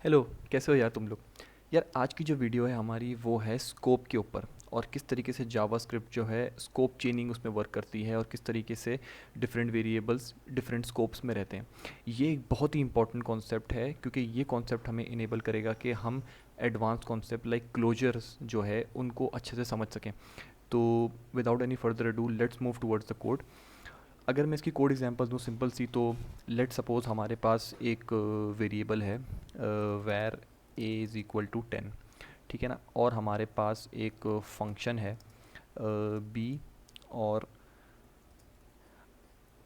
Hello. कैसे हो यार तुम लोग? यार आज की जो वीडियो है हमारी वो है स्कोप के ऊपर, और किस तरीके से जावास्क्रिप्ट जो है स्कोप चेनिंग उसमें वर्क करती है, और किस तरीके से डिफरेंट वेरिएबल्स डिफरेंट स्कोप्स में रहते हैं। ये एक बहुत ही इंपॉर्टेंट कॉन्सेप्ट है, क्योंकि ये कॉन्सेप्ट हमें इनेबल करेगा कि हम एडवांस कॉन्सेप्ट लाइक क्लोजर्स जो है उनको अच्छे से समझ सकें। तो without any further ado let's move towards the code. अगर मैं इसकी कोड एग्जांपल दूँ सिंपल सी, तो लेट सपोज हमारे पास एक वेरिएबल है where A is equal to 10। ठीक है ना, और हमारे पास एक फंक्शन है बी, और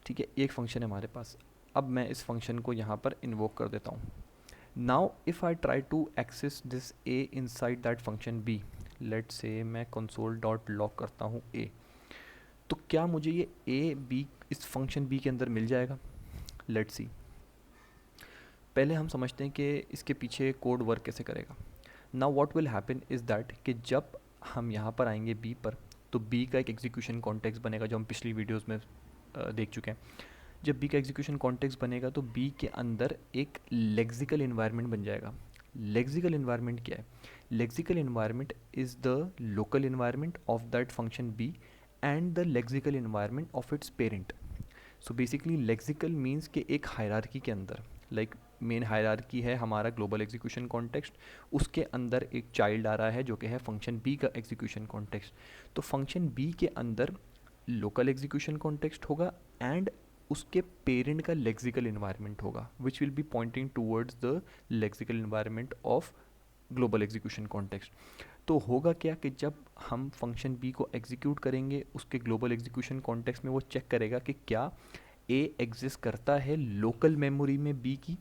ठीक है एक फंक्शन है हमारे पास। अब मैं इस फंक्शन को यहाँ पर इन्वोक कर देता हूँ। Now if I try to access this A inside that function B, let say मैं कंसोल डॉट लॉग करता हूँ ए, तो क्या मुझे ये ए बी इस फंक्शन बी के अंदर मिल जाएगा? Let's see. पहले हम समझते हैं कि इसके पीछे कोड वर्क कैसे करेगा। Now what will happen is that कि जब हम यहाँ पर आएंगे बी पर, तो बी का एक एग्जीक्यूशन कॉन्टेक्स्ट बनेगा जो हम पिछली वीडियोस में देख चुके हैं। जब बी का एग्जीक्यूशन कॉन्टेक्स्ट बनेगा तो बी के अंदर एक लेक्सिकल इन्वायरमेंट बन जाएगा। लेक्सिकल इन्वायरमेंट क्या है? Lexical environment is the local environment of that function B and the lexical environment of its parent. So basically lexical means कि एक हायरार्की के अंदर, लाइक मेन हायरार्की है हमारा ग्लोबल एग्जीक्यूशन कॉन्टेक्स्ट, उसके अंदर एक चाइल्ड आ रहा है जो कि है फंक्शन बी का एग्जीक्यूशन कॉन्टेक्स्ट। तो फंक्शन बी के अंदर लोकल एग्जीक्यूशन कॉन्टेक्स्ट होगा एंड उसके पेरेंट का लेक्सिकल इन्वायरमेंट होगा which will be pointing towards the lexical environment of global execution context. तो होगा क्या कि जब हम फंक्शन बी को एग्जीक्यूट करेंगे उसके ग्लोबल एग्जीक्यूशन कॉन्टेक्स्ट में वो चेक करेगा कि क्या ए एग्जिस्ट करता है लोकल मेमोरी में बी की।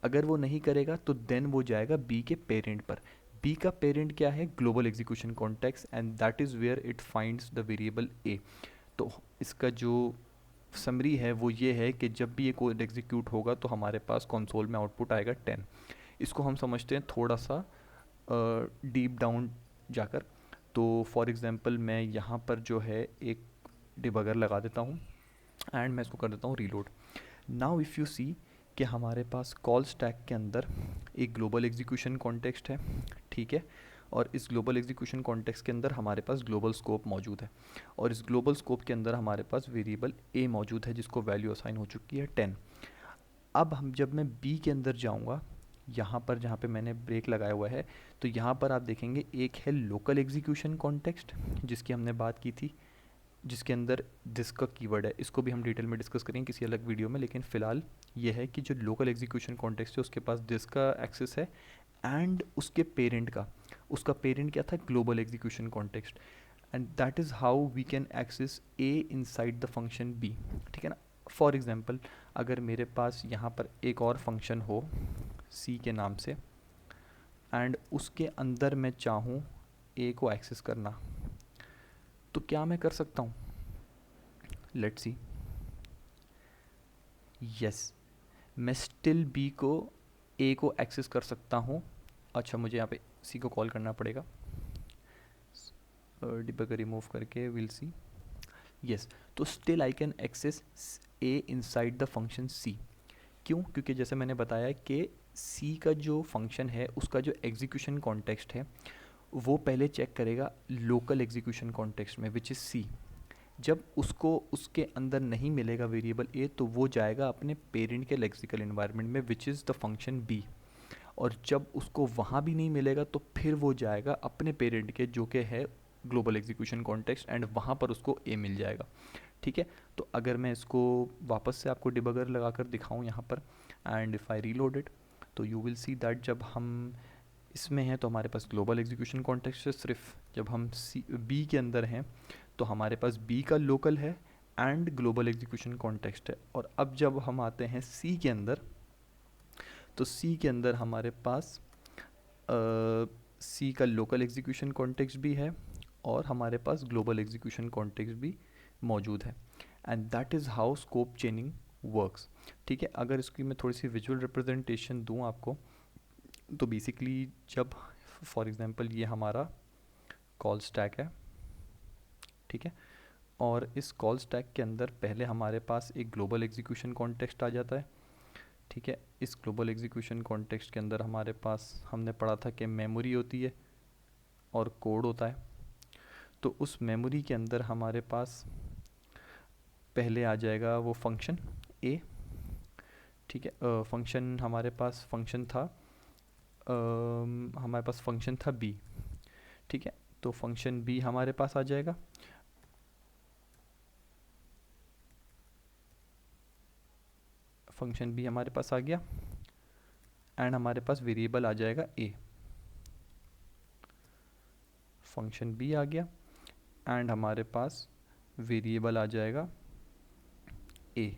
अगर वो नहीं करेगा तो देन वो जाएगा बी के पेरेंट पर। बी का पेरेंट क्या है? Global execution context, and that is where it finds the variable A. तो इसका जो समरी है वो ये है कि जब भी ये कोड एग्जीक्यूट होगा तो हमारे पास कंसोल में आउटपुट आएगा 10। इसको हम समझते हैं थोड़ा सा डीप डाउन जाकर। तो फॉर एग्ज़ाम्पल मैं यहाँ पर जो है एक डिबगर लगा देता हूँ एंड मैं इसको कर देता हूँ reload. Now if you see कि हमारे पास कॉल स्टैक के अंदर एक ग्लोबल एग्जीक्यूशन कॉन्टेक्स्ट है। ठीक है, और इस ग्लोबल एग्जीक्यूशन कॉन्टेक्स्ट के अंदर हमारे पास ग्लोबल स्कोप मौजूद है, और इस ग्लोबल स्कोप के अंदर हमारे पास वेरिएबल ए मौजूद है जिसको वैल्यू असाइन हो चुकी है 10। अब हम जब मैं बी के अंदर जाऊंगा, यहाँ पर जहाँ पे मैंने ब्रेक लगाया हुआ है, तो यहाँ पर आप देखेंगे एक है लोकल एग्जीक्यूशन कॉन्टेक्स्ट जिसकी हमने बात की थी, जिसके अंदर दिस का कीवर्ड है। इसको भी हम डिटेल में डिस्कस करेंगे किसी अलग वीडियो में, लेकिन फ़िलहाल ये है कि जो लोकल एग्जीक्यूशन कॉन्टेक्स्ट है उसके पास दिस का एक्सेस है एंड उसके पेरेंट का, उसका पेरेंट क्या था? Global execution context. And that is how we can access A inside the function B. ठीक है ना। फॉर एग्जांपल अगर मेरे पास यहाँ पर एक और फंक्शन हो सी के नाम से, एंड उसके अंदर मैं चाहूँ ए को एक्सेस करना, तो क्या मैं कर सकता हूँ? Let's see. यस, मैं स्टिल बी को ए को एक्सेस कर सकता हूँ। अच्छा, मुझे यहाँ पे सी को कॉल करना पड़ेगा, डिबगर रिमूव करके विल सी। यस, तो still I can access A inside the function see. क्यों? क्योंकि जैसे मैंने बताया कि सी का जो फंक्शन है उसका जो एग्जीक्यूशन कॉन्टेक्स्ट है वो पहले चेक करेगा लोकल एग्जीक्यूशन कॉन्टेक्स्ट में विच इज़ सी। जब उसको उसके अंदर नहीं मिलेगा वेरिएबल ए, तो वो जाएगा अपने पेरेंट के लेक्सिकल इन्वायरमेंट में which is the function B. और जब उसको वहाँ भी नहीं मिलेगा तो फिर वो जाएगा अपने पेरेंट के जो कि है ग्लोबल एग्जीक्यूशन कॉन्टेक्स्ट, एंड वहाँ पर उसको ए मिल जाएगा। ठीक है, तो अगर मैं इसको वापस से आपको डिबगर लगा कर दिखाऊँ यहाँ पर, and if I reload it, तो यू विल सी दैट जब हम इसमें हैं तो हमारे पास ग्लोबल एग्जीक्यूशन कॉन्टेक्स्ट है सिर्फ। जब हम सी बी के अंदर हैं तो हमारे पास बी का लोकल है एंड ग्लोबल एग्जीक्यूशन कॉन्टेक्स्ट है। और अब जब हम आते हैं सी के अंदर, तो सी के अंदर हमारे पास सी का लोकल एग्जीक्यूशन कॉन्टेक्स्ट भी है और हमारे पास ग्लोबल एग्जीक्यूशन कॉन्टेक्स्ट भी मौजूद है। And that is how scope चेनिंग works. ठीक है, अगर इसकी मैं थोड़ी सी विजुअल रिप्रेजेंटेशन दूँ आपको, तो बेसिकली जब फॉर एग्जांपल ये हमारा कॉल स्टैक है। ठीक है, और इस कॉल स्टैक के अंदर पहले हमारे पास एक ग्लोबल एग्जीक्यूशन कॉन्टेक्स्ट आ जाता है। ठीक है, इस ग्लोबल एग्जीक्यूशन कॉन्टेक्स्ट के अंदर हमारे पास हमने पढ़ा था कि मेमोरी होती है और कोड होता है। तो उस मेमोरी के अंदर हमारे पास पहले आ जाएगा वो फंक्शन ए, ठीक है। फंक्शन हमारे पास फंक्शन था हमारे पास फंक्शन था बी, ठीक है। तो फंक्शन बी हमारे पास आ जाएगा, फंक्शन बी हमारे पास आ गया एंड हमारे पास वेरिएबल आ जाएगा ए। फंक्शन बी आ गया एंड हमारे पास वेरिएबल आ जाएगा ए,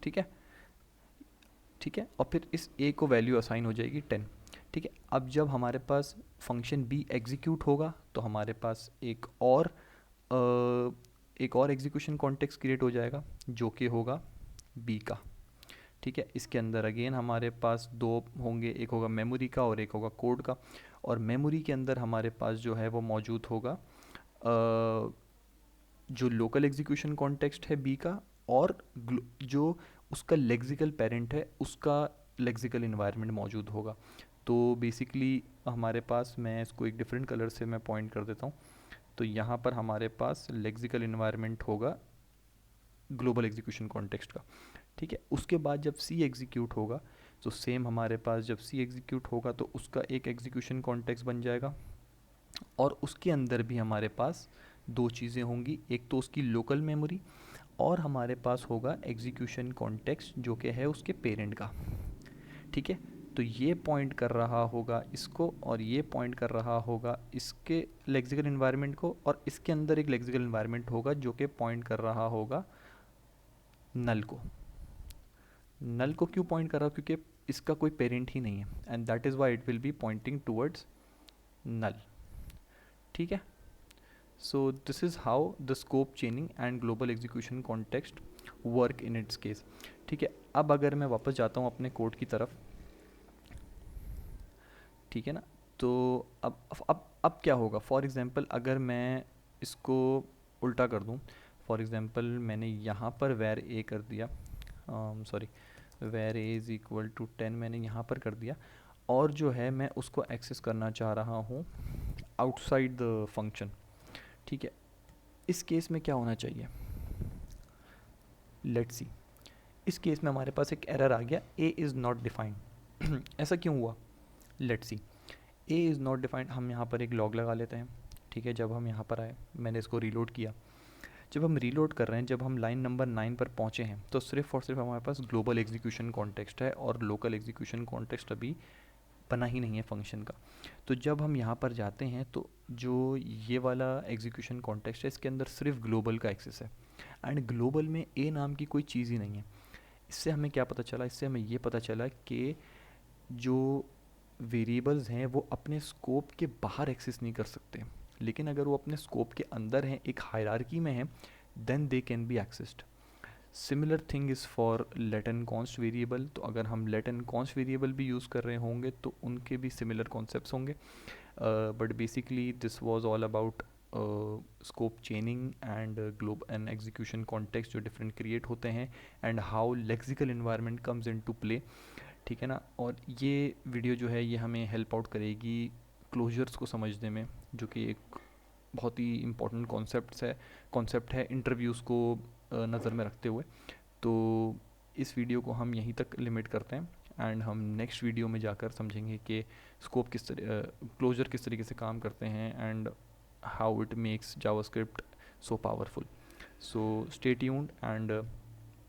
ठीक है, ठीक है। और फिर इस ए को वैल्यू असाइन हो जाएगी 10, ठीक है। अब जब हमारे पास फंक्शन बी एग्जीक्यूट होगा तो हमारे पास एक और एग्जीक्यूशन कॉन्टेक्स्ट क्रिएट हो जाएगा जो कि होगा बी का, ठीक है। इसके अंदर अगेन हमारे पास दो होंगे, एक होगा मेमोरी का और एक होगा कोड का। और मेमोरी के अंदर हमारे पास जो है वो मौजूद होगा जो लोकल एग्जीक्यूशन कॉन्टेक्स्ट है बी का, और जो उसका लेक्सिकल पेरेंट है उसका लेक्सिकल इन्वायरमेंट मौजूद होगा। तो बेसिकली हमारे पास, मैं इसको एक डिफरेंट कलर से मैं पॉइंट कर देता हूँ, तो यहाँ पर हमारे पास लेक्सिकल इन्वायरमेंट होगा ग्लोबल एग्जीक्यूशन कॉन्टेक्स्ट का, ठीक है। उसके बाद जब सी एग्जीक्यूट होगा तो सेम हमारे पास जब सी एग्जीक्यूट होगा तो उसका एक एग्जीक्यूशन कॉन्टेक्स्ट बन जाएगा, और उसके अंदर भी हमारे पास दो चीज़ें होंगी, एक तो उसकी लोकल मेमोरी और हमारे पास होगा एग्जीक्यूशन कॉन्टेक्स्ट जो कि है उसके पेरेंट का, ठीक है। तो ये पॉइंट कर रहा होगा इसको और ये पॉइंट कर रहा होगा इसके लेक्सिकल इन्वायरमेंट को, और इसके अंदर एक लेक्सिकल इन्वायरमेंट होगा जो कि पॉइंट कर रहा होगा नल को। नल को क्यों पॉइंट कर रहा हो? क्योंकि इसका कोई पेरेंट ही नहीं है and that is why it will be pointing towards null, ठीक है। So this is how the scope chaining and global execution context work in its case, ठीक है। अब अगर मैं वापस जाता हूँ अपने कोड की तरफ, ठीक है ना, तो अब क्या होगा, फॉर एग्ज़ाम्पल अगर मैं इसको उल्टा कर दूँ, फॉर एग्ज़ाम्पल मैंने यहाँ पर वैर ए कर दिया, सॉरी वैर ए इज़ इक्वल टू 10 मैंने यहाँ पर कर दिया, और जो है मैं उसको एक्सेस करना चाह रहा हूँ आउटसाइड द फंक्शन, ठीक है। इस केस में क्या होना चाहिए, लेट्स सी। इस केस में हमारे पास एक एरर आ गया, ए इज़ नॉट डिफाइंड। ऐसा क्यों हुआ, let's see. A is not defined, हम यहाँ पर एक लॉग लगा लेते हैं, ठीक है। जब हम यहाँ पर आए, मैंने इसको रीलोड किया, जब हम रीलोड कर रहे हैं, जब हम लाइन नंबर 9 पर पहुँचे हैं, तो सिर्फ और सिर्फ हमारे पास ग्लोबल एग्जीक्यूशन कॉन्टेक्स्ट है और लोकल एग्जीक्यूशन कॉन्टेक्स्ट अभी बना ही नहीं है फंक्शन का। तो जब हम यहाँ पर जाते हैं तो जो ये वाला एग्जीक्यूशन कॉन्टेक्स्ट है इसके अंदर सिर्फ ग्लोबल का एक्सेस है एंड ग्लोबल में ए नाम की कोई चीज़ ही नहीं है। इससे हमें क्या पता चला, इससे हमें ये पता चला कि जो वेरिएबल्स हैं वो अपने स्कोप के बाहर एक्सेस नहीं कर सकते, लेकिन अगर वो अपने स्कोप के अंदर हैं, एक हायरार्की में हैं, then they can be accessed. Similar thing is for let and const variable. तो अगर हम लेट एंड कॉन्स्ट वेरिएबल भी यूज़ कर रहे होंगे तो उनके भी सिमिलर कॉन्सेप्ट्स होंगे, but basically this was all about scope chaining and glob and execution context जो डिफरेंट क्रिएट होते हैं and how lexical environment comes in to play, ठीक है ना। और ये वीडियो जो है ये हमें हेल्प आउट करेगी क्लोजर्स को समझने में, जो कि एक बहुत ही इम्पोर्टेंट कॉन्सेप्ट है इंटरव्यूज़ को नज़र में रखते हुए। तो इस वीडियो को हम यहीं तक लिमिट करते हैं एंड हम नेक्स्ट वीडियो में जाकर समझेंगे कि स्कोप किस तरह, क्लोजर किस तरीके से काम करते हैं and how it makes JavaScript so powerful. So stay tuned and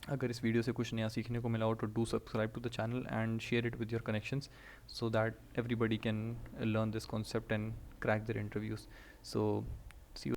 अगर इस वीडियो से कुछ नया सीखने को मिला हो तो do subscribe to the channel and share it with your connections so that everybody can learn this concept and crack their interviews. So